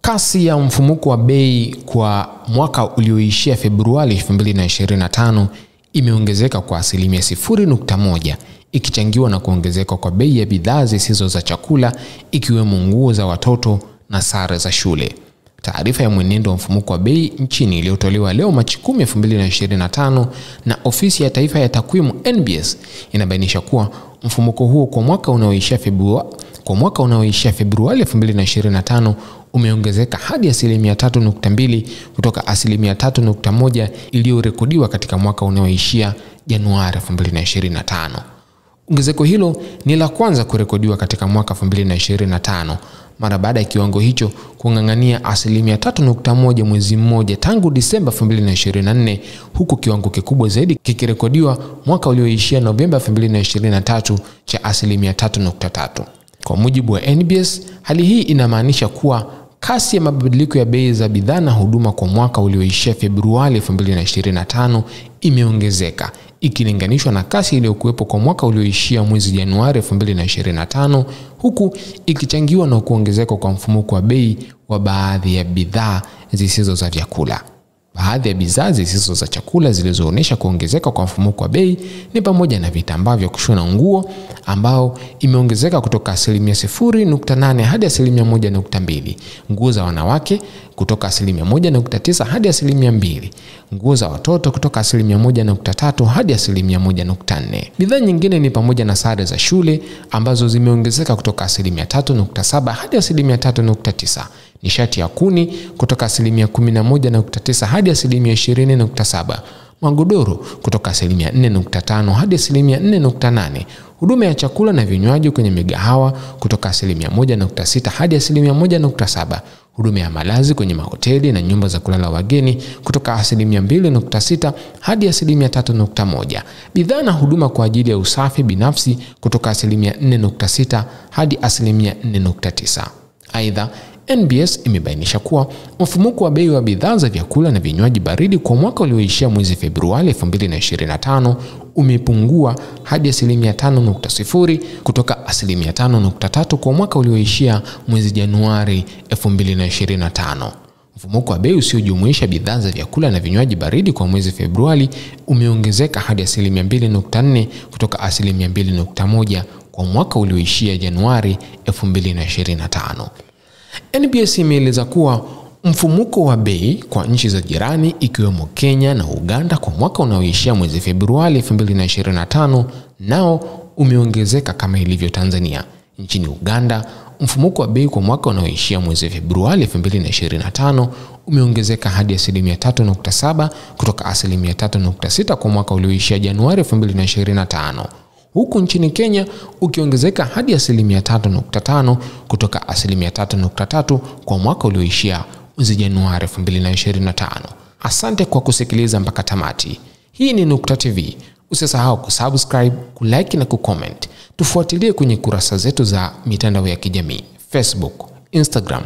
Kasi ya mfumuko wa bei kwa mwaka ulioishia Februari 2025 imeongezeka kwa 0.1%, ikichangiwa na kuongezeka kwa bei ya bidhaa zisizo za chakula ikiwemo nguo za watoto na sare za shule. Taarifa ya mwenendo wa mfumuko wa bei nchini iliyotolewa leo Machi 10, 2025 na Ofisi ya Taifa ya Takwimu NBS inabainisha kuwa mfumuko huo kwa mwaka unaoishia Februari 2025 umeongezeka hadi 3.2% kutoka 3.1% iliyorekodiwa katika mwaka unaoishia Januari 2025. Ongezeko hilo ni la kwanza kurekodiwa katika mwaka 2025 mara baada ya kiwango hicho kung'ang'ania 3.1% mwezi mmoja tangu Disemba 2024, huku kiwango kikubwa zaidi kikirekodiwa mwaka ulioishia Novemba 2023 cha 3.3%. Kwa mujibu wa NBS, hali hii inamaanisha kuwa kasi ya mabadiliko ya bei za bidhaa na huduma kwa mwaka ulioishia Februari 2025 imeongezeka ikilinganishwa na kasi iliyokuwepo kwa mwaka ulioishia mwezi Januari 2025, huku ikichangiwa na kuongezeka kwa mfumuko wa bei wa baadhi ya bidhaa zisizo za vyakula. Baadhi ya bidhaa zisizo za chakula zilizoonyesha kuongezeka kwa mfumuko wa bei ni pamoja na vitambaa vya kushona nguo ambao imeongezeka kutoka 0.8% hadi 1.2%, nguo za wanawake kutoka 1.9% hadi 2%, nguo za watoto kutoka 1.3% hadi 1.4%. Bidhaa nyingine ni pamoja na sare za shule ambazo zimeongezeka kutoka 3.7% hadi 3.9%. Nishati ya kuni kutoka 11.9% hadi 20.7%, magodoro kutoka 4.5% hadi 4.8%, huduma ya chakula na vinywaji kwenye migahawa kutoka 1.6% hadi 1.7%, huduma ya malazi kwenye mahoteli na nyumba za kulala wageni kutoka 2.6% hadi 3.1%, bidhaa na huduma kwa ajili ya usafi binafsi kutoka 4.6% hadi 4.9%. Aidha, NBS imebainisha kuwa mfumuko wa bei wa bidhaa za vyakula na vinywaji baridi kwa mwaka ulioishia mwezi Februari 2025 umepungua hadi 5.0% kutoka 5.3% kwa mwaka ulioishia mwezi Januari 2025. Mfumuko wa bei usiojumuisha bidhaa za vyakula na vinywaji baridi kwa mwezi Februari umeongezeka hadi 2.4% kutoka 2.1% kwa mwaka ulioishia Januari 2025. NBS imeeleza kuwa mfumuko wa bei kwa nchi za jirani ikiwemo Kenya na Uganda kwa mwaka unaoishia mwezi Februari 2025 nao umeongezeka kama ilivyo Tanzania. Nchini Uganda, mfumuko wa bei kwa mwaka unaoishia mwezi Februari 2025 umeongezeka hadi 3.7% kutoka 3.6% kwa mwaka ulioishia Januari 2025. Huku nchini Kenya ukiongezeka hadi 3.5% kutoka 3.3% kwa mwaka ulioishia mwezi Januari 2025. Asante kwa kusikiliza mpaka tamati. Hii ni Nukta TV. Usisahau kusubscribe, kulike na kucomment. Tufuatilie kwenye kurasa zetu za mitandao ya kijamii: Facebook, Instagram,